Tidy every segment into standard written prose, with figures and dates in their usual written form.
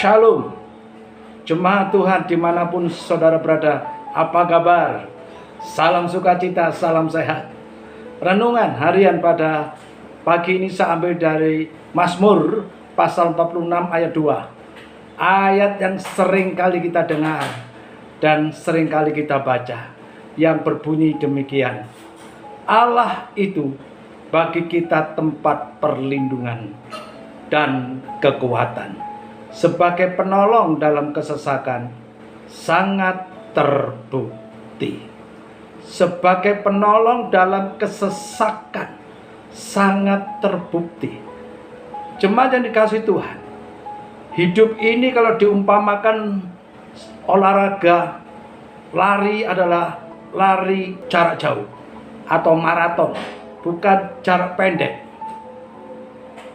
Shalom, jemaat Tuhan dimanapun saudara berada, apa kabar? Salam sukacita, salam sehat. Renungan harian pada pagi ini saya ambil dari Mazmur pasal 46 ayat 2. Ayat yang sering kali kita dengar dan sering kali kita baca, yang berbunyi demikian: Allah itu bagi kita tempat perlindungan dan kekuatan, sebagai penolong dalam kesesakan, sangat terbukti. Sebagai penolong dalam kesesakan, sangat terbukti. Jemaat yang dikasihi Tuhan, hidup ini kalau diumpamakan olahraga, lari adalah lari jarak jauh atau maraton, bukan jarak pendek.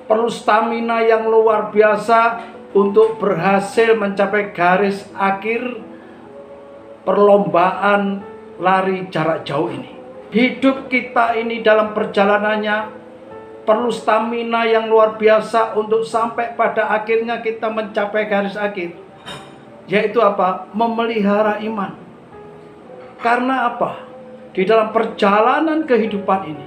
Perlu stamina yang luar biasa untuk berhasil mencapai garis akhir perlombaan lari jarak jauh ini. Hidup kita ini dalam perjalanannya perlu stamina yang luar biasa untuk sampai pada akhirnya kita mencapai garis akhir. Yaitu apa? Memelihara iman. Karena apa? Di dalam perjalanan kehidupan ini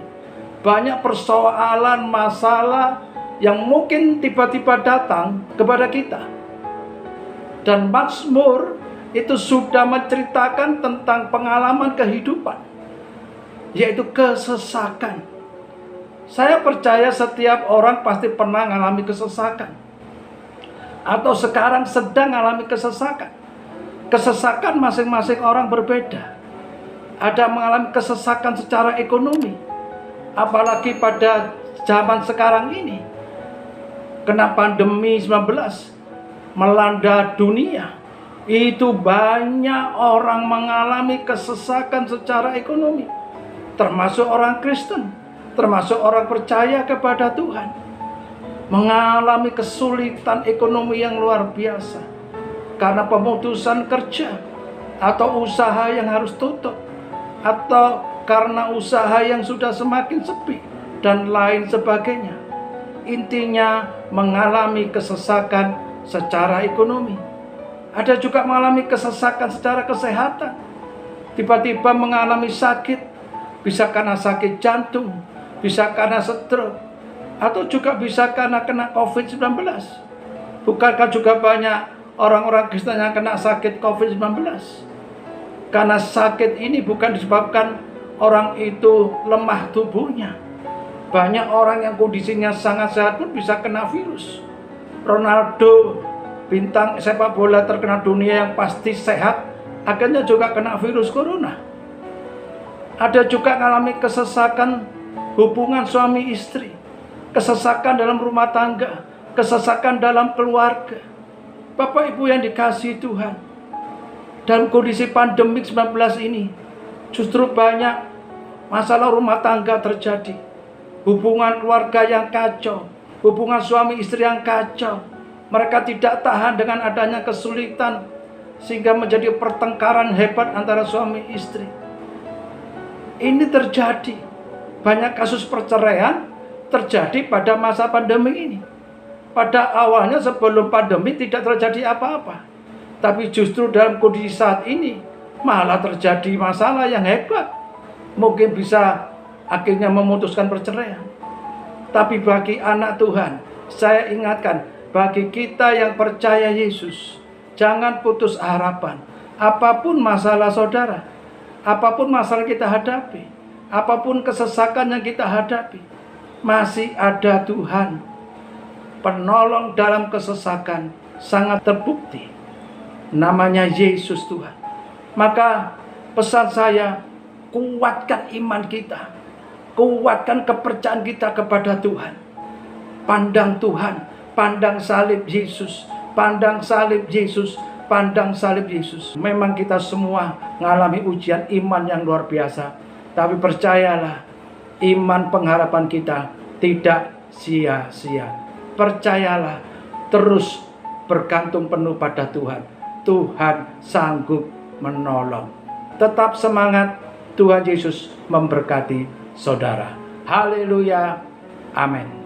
banyak persoalan, masalah yang mungkin tiba-tiba datang kepada kita. Dan Mazmur itu sudah menceritakan tentang pengalaman kehidupan, yaitu kesesakan. Saya percaya setiap orang pasti pernah mengalami kesesakan, atau sekarang sedang mengalami kesesakan. Kesesakan masing-masing orang berbeda. Ada mengalami kesesakan secara ekonomi, apalagi pada zaman sekarang ini. Kena pandemi 19 melanda dunia, itu banyak orang mengalami kesesakan secara ekonomi, termasuk orang Kristen, termasuk orang percaya kepada Tuhan, mengalami kesulitan ekonomi yang luar biasa karena pemutusan kerja, atau usaha yang harus tutup, atau karena usaha yang sudah semakin sepi, dan lain sebagainya. Intinya mengalami kesesakan secara ekonomi. Ada juga mengalami kesesakan secara kesehatan. Tiba-tiba mengalami sakit, bisa karena sakit jantung, bisa karena stroke, atau juga bisa karena kena COVID-19. Bukankah juga banyak orang-orang Kristen yang kena sakit COVID-19? Karena sakit ini bukan disebabkan orang itu lemah tubuhnya. Banyak orang yang kondisinya sangat sehat pun bisa kena virus. Ronaldo, bintang sepak bola terkenal dunia yang pasti sehat, akhirnya juga kena virus corona. Ada juga mengalami kesesakan hubungan suami istri, kesesakan dalam rumah tangga, kesesakan dalam keluarga. Bapak Ibu yang dikasihi Tuhan, dalam kondisi pandemi 19 ini, justru banyak masalah rumah tangga terjadi. Hubungan keluarga yang kacau, hubungan suami istri yang kacau. Mereka tidak tahan dengan adanya kesulitan, sehingga menjadi pertengkaran hebat antara suami istri. Ini terjadi. Banyak kasus perceraian terjadi pada masa pandemi ini. Pada awalnya sebelum pandemi tidak terjadi apa-apa, tapi justru dalam kondisi saat ini malah terjadi masalah yang hebat. Mungkin bisa akhirnya memutuskan perceraian. Tapi bagi anak Tuhan, saya ingatkan, bagi kita yang percaya Yesus, jangan putus harapan. Apapun masalah saudara, apapun masalah kita hadapi, apapun kesesakan yang kita hadapi, masih ada Tuhan, penolong dalam kesesakan, sangat terbukti. Namanya Yesus Tuhan. Maka pesan saya, kuatkan iman kita, kuatkan kepercayaan kita kepada Tuhan. Pandang Tuhan, pandang salib Yesus, pandang salib Yesus, pandang salib Yesus. Memang kita semua mengalami ujian iman yang luar biasa, tapi percayalah, iman pengharapan kita tidak sia-sia. Percayalah, terus bergantung penuh pada Tuhan. Tuhan sanggup menolong. Tetap semangat, Tuhan Yesus memberkati saudara. Haleluya. Amin.